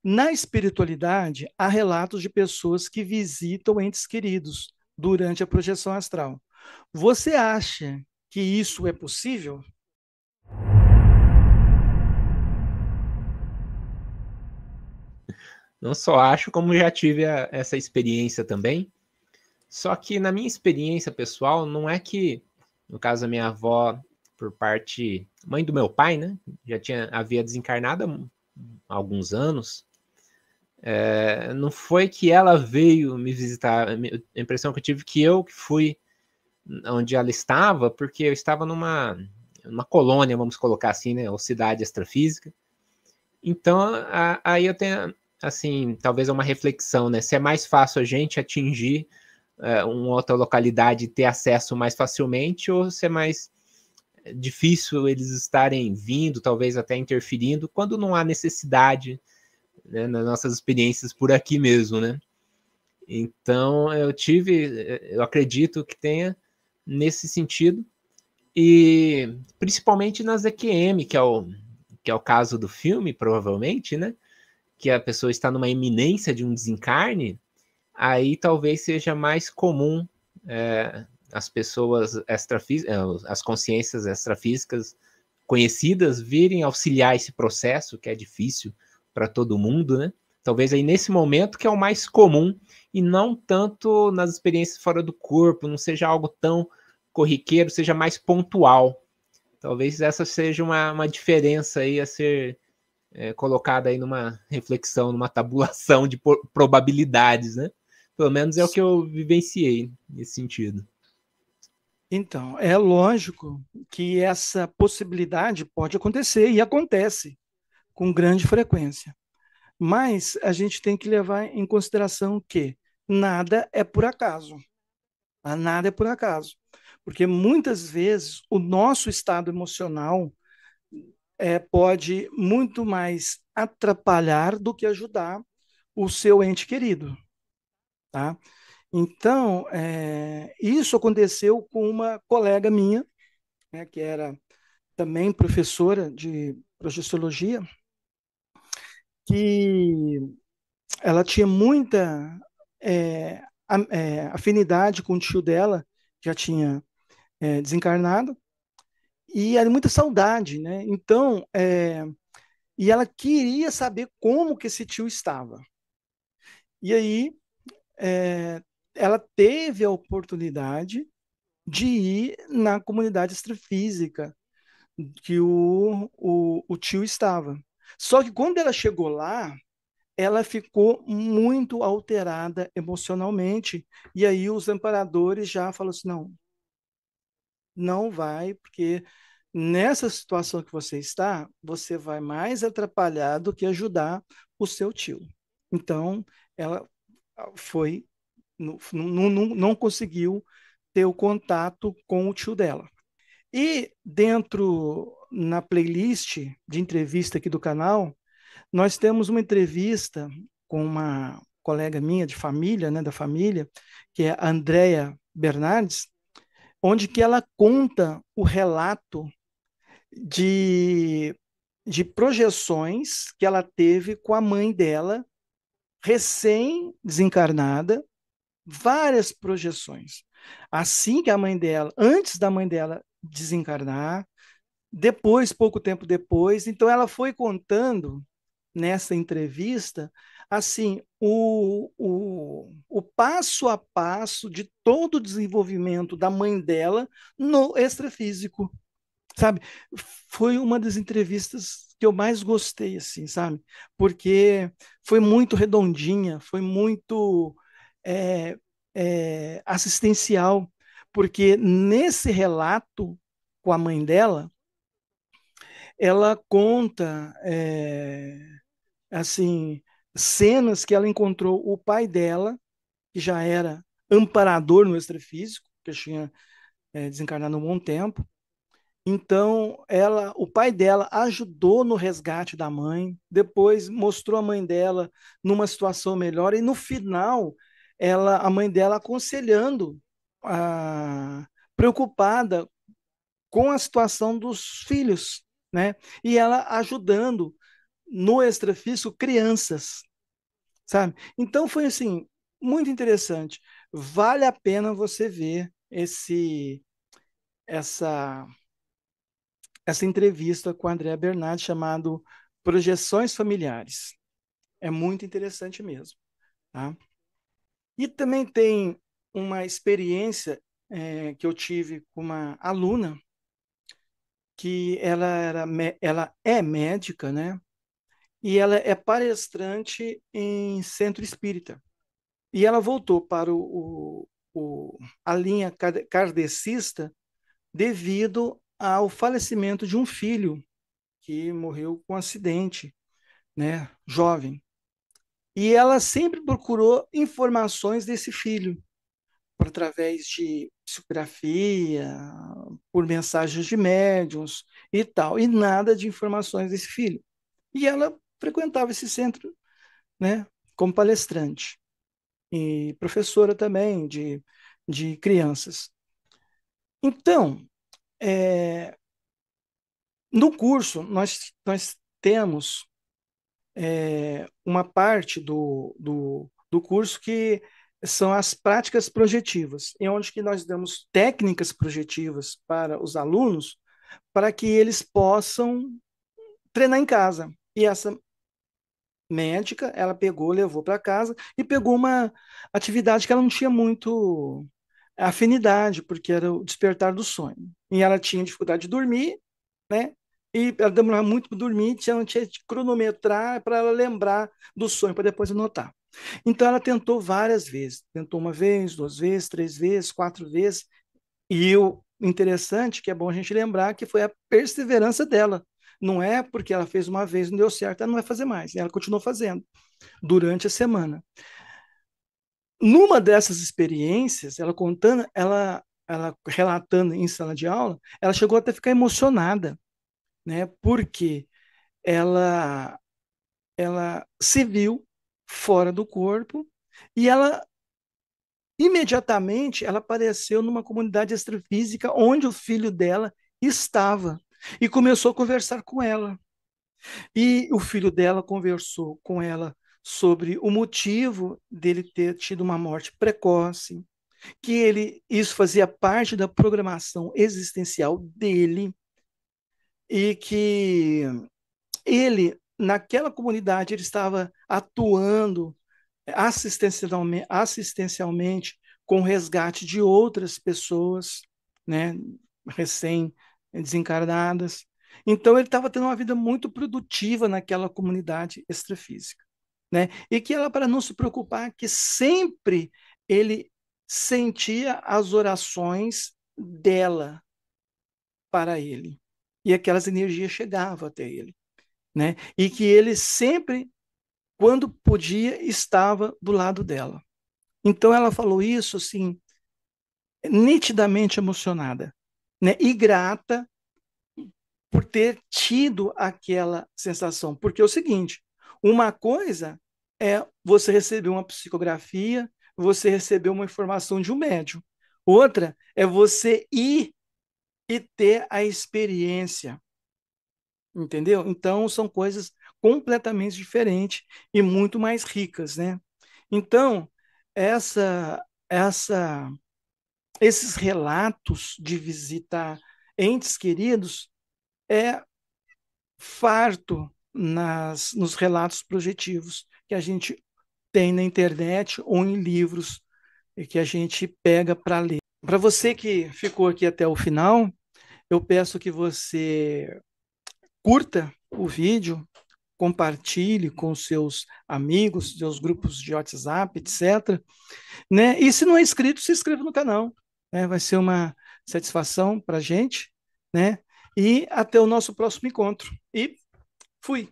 Na espiritualidade, há relatos de pessoas que visitam entes queridos durante a projeção astral. Você acha que isso é possível? Não só acho, como já tive essa experiência também. Só que na minha experiência pessoal, não é que, no caso da minha avó, por parte mãe do meu pai, né? Havia desencarnado há alguns anos. Não foi que ela veio me visitar. A impressão que eu tive que fui onde ela estava, porque eu estava numa colônia, vamos colocar assim, né? Ou cidade extrafísica. Então, aí eu tenho, assim, talvez uma reflexão, né? Se é mais fácil a gente atingir uma outra localidade e ter acesso mais facilmente, ou se é mais difícil eles estarem vindo, talvez até interferindo, quando não há necessidade, né, nas nossas experiências por aqui mesmo, né? Então, eu acredito que tenha nesse sentido, e principalmente nas EQM, que é o caso do filme, provavelmente, né? Que a pessoa está numa iminência de um desencarne, aí talvez seja mais comum as pessoas as consciências extrafísicas conhecidas virem auxiliar esse processo, que é difícil para todo mundo, né? Talvez aí nesse momento que é o mais comum, e não tanto nas experiências fora do corpo, não seja algo tão corriqueiro, seja mais pontual. Talvez essa seja uma diferença aí a ser colocada aí numa reflexão, numa tabulação de probabilidades, né? Pelo menos é o que eu vivenciei nesse sentido. Então, é lógico que essa possibilidade pode acontecer e acontece com grande frequência. Mas a gente tem que levar em consideração que nada é por acaso. Nada é por acaso. Porque muitas vezes o nosso estado emocional pode muito mais atrapalhar do que ajudar o seu ente querido, tá? Então, isso aconteceu com uma colega minha, né, que era também professora de projeciologia, que ela tinha muita afinidade com o tio dela, já tinha desencarnado, e era muita saudade, né? Então, e ela queria saber como que esse tio estava. E aí, é, ela teve a oportunidade de ir na comunidade extrafísica que o tio estava. Só que quando ela chegou lá, ela ficou muito alterada emocionalmente. E aí os amparadores já falaram assim: não, não vai, porque nessa situação que você está, você vai mais atrapalhar do que ajudar o seu tio. Então, ela foi, não conseguiu ter o contato com o tio dela. E dentro, na playlist de entrevista aqui do canal, nós temos uma entrevista com uma colega minha de família, né, da família, que é a Andrea Bernardes, onde que ela conta o relato de, de projeções que ela teve com a mãe dela, recém-desencarnada, várias projeções. Assim que a mãe dela, antes da mãe dela desencarnar, depois, pouco tempo depois, então ela foi contando nessa entrevista, assim, o passo a passo de todo o desenvolvimento da mãe dela no extrafísico, sabe? Foi uma das entrevistas que eu mais gostei, assim, sabe? Porque foi muito redondinha, foi muito é, assistencial, porque nesse relato com a mãe dela, ela conta, assim, cenas que ela encontrou o pai dela, que já era amparador no extrafísico, que tinha desencarnado há um bom tempo. Então, o pai dela ajudou no resgate da mãe, depois mostrou a mãe dela numa situação melhor, e no final, a mãe dela aconselhando, preocupada com a situação dos filhos, né? E ela ajudando. no extrafísico crianças, sabe? Então foi assim, muito interessante. Vale a pena você ver essa essa entrevista com a Andrea Bernardi chamado Projeções Familiares. É muito interessante mesmo, tá? E também tem uma experiência que eu tive com uma aluna que ela é médica, né? E ela é palestrante em centro espírita. E ela voltou para a linha kardecista devido ao falecimento de um filho que morreu com um acidente, né, jovem. E ela sempre procurou informações desse filho, por através de psicografia, por mensagens de médiuns e tal, e nada de informações desse filho. E ela frequentava esse centro, né, como palestrante e professora também de crianças. Então, no curso, nós temos uma parte do curso que são as práticas projetivas, em onde que nós damos técnicas projetivas para os alunos para que eles possam treinar em casa. E essa médica, ela pegou, levou para casa e pegou uma atividade que ela não tinha muito afinidade, porque era o despertar do sonho. E ela tinha dificuldade de dormir, né? E ela demorava muito para dormir, tinha que cronometrar para ela lembrar do sonho, para depois anotar. Então ela tentou várias vezes, tentou uma vez, duas vezes, três vezes, quatro vezes, e o interessante, que é bom a gente lembrar, que foi a perseverança dela. Não é porque ela fez uma vez e não deu certo, ela não vai fazer mais. Ela continuou fazendo durante a semana. Numa dessas experiências, ela contando, ela relatando em sala de aula, ela chegou até a ficar emocionada, né? Porque ela ela se viu fora do corpo e ela imediatamente ela apareceu numa comunidade extrafísica onde o filho dela estava e começou a conversar com ela. E o filho dela conversou com ela sobre o motivo dele ter tido uma morte precoce, que isso fazia parte da programação existencial dele e que ele naquela comunidade ele estava atuando assistencialmente com o resgate de outras pessoas, né, recém-desencarnadas. Então, ele estava tendo uma vida muito produtiva naquela comunidade extrafísica, né? E que ela, para não se preocupar, que sempre ele sentia as orações dela para ele. E aquelas energias chegavam até ele, né? E que ele sempre, quando podia, estava do lado dela. Então ela falou isso assim, nitidamente emocionada, né? E grata por ter tido aquela sensação. Porque é o seguinte, uma coisa é você receber uma psicografia, você receber uma informação de um médium. Outra é você ir e ter a experiência, entendeu? Então são coisas completamente diferentes e muito mais ricas, né? Então, essa esses relatos de visitar entes queridos é farto nos relatos projetivos que a gente tem na internet ou em livros e que a gente pega para ler. Para você que ficou aqui até o final, eu peço que você curta o vídeo, compartilhe com seus amigos, seus grupos de WhatsApp, etc. Né? E se não é inscrito, se inscreva no canal. Né? Vai ser uma satisfação para a gente. Né? E até o nosso próximo encontro. E fui!